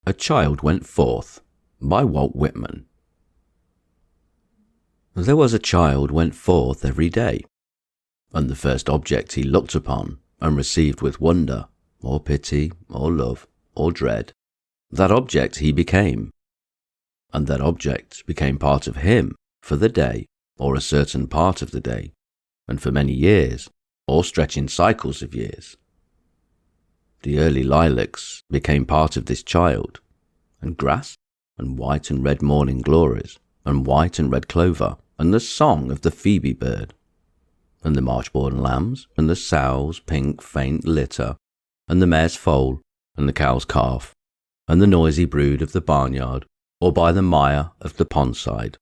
A Child Went Forth by Walt Whitman. There was a child went forth every day, and the first object he looked upon and received with wonder, or pity, or love, or dread, that object he became, and that object became part of him for the day, or a certain part of the day, and for many years, or stretching cycles of years. The early lilacs became part of this child, and grass, and white and red morning glories, and white and red clover, and the song of the phœbe-bird, and the March-born lambs, and the sows' pink faint litter, and the mare's foal, and the cow's calf, and the noisy brood of the barnyard, or by the mire of the pond-side,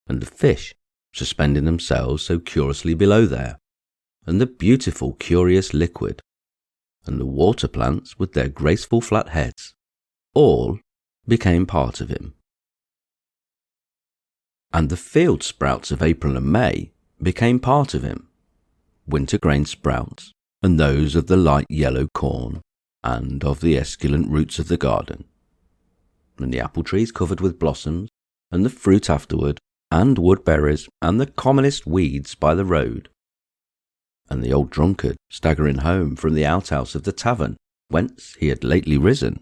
and the fish suspending themselves so curiously below there, and the beautiful curious liquid, and the water plants with their graceful flat heads, all became part of him. And the field sprouts of April and May became part of him, winter grain sprouts, and those of the light yellow corn, and of the esculent roots of the garden, and the apple trees covered with blossoms, and the fruit afterward, and woodberries, and the commonest weeds by the road, and the old drunkard staggering home from the outhouse of the tavern whence he had lately risen,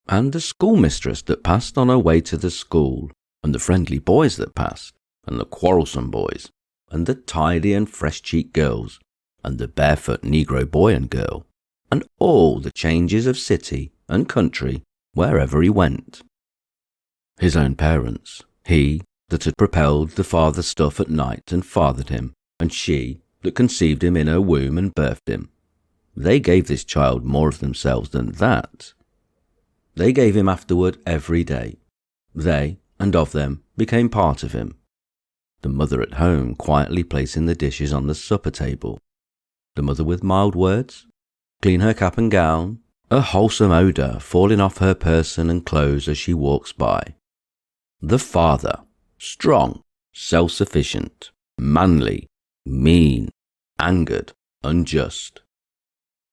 and the schoolmistress that passed on her way to the school, and the friendly boys that passed, and the quarrelsome boys, and the tidy and fresh-cheeked girls, and the barefoot negro boy and girl, and all the changes of city and country wherever he went. His own parents, he that had propelled the father's stuff at night and fathered him, and she that conceived him in her womb and birthed him, they gave this child more of themselves than that. They gave him afterward every day. They and of them became part of him. The mother at home quietly placing the dishes on the supper table, the mother with mild words, clean her cap and gown, a wholesome odour falling off her person and clothes as she walks by. The father, strong, self-sufficient, manly, mean, angered, unjust.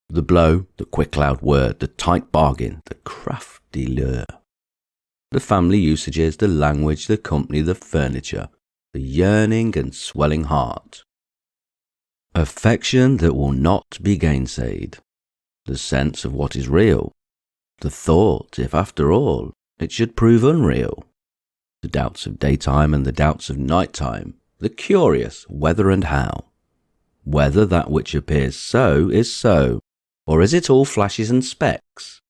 The blow, the quick loud word, the tight bargain, the crafty lure. The family usages, the language, the company, the furniture, the yearning and swelling heart. Affection that will not be gainsaid. The sense of what is real. The thought, if after all, it should prove unreal. The doubts of daytime and the doubts of nighttime. The curious whether and how. Whether that which appears so is so, or is it all flashes and specks?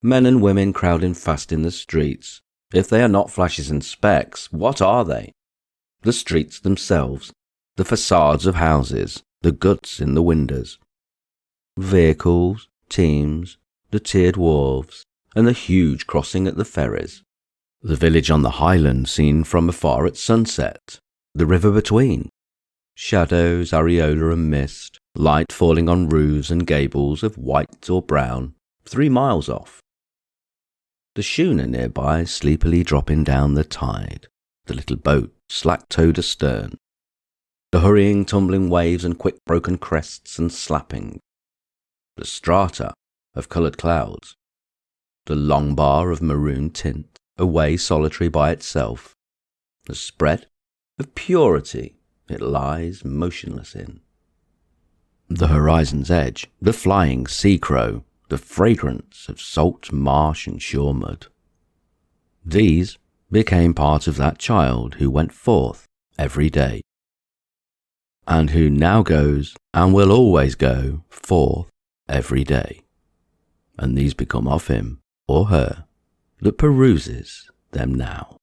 Men and women crowding fast in the streets. If they are not flashes and specks, what are they? The streets themselves, the facades of houses, the guts in the windows. Vehicles, teams, the tiered wharves, and the huge crossing at the ferries. The village on the highland seen from afar at sunset. The river between. Shadows, areola and mist, light falling on roofs and gables of white or brown, 3 miles off. The schooner nearby sleepily dropping down the tide, the little boat slack-towed astern, the hurrying tumbling waves and quick broken crests and slapping, the strata of coloured clouds, the long bar of maroon tint, away solitary by itself, the spread of purity it lies motionless in. The horizon's edge, the flying sea-crow, the fragrance of salt marsh and shore mud. These became part of that child who went forth every day, and who now goes and will always go forth every day, and these become of him or her that peruses them now.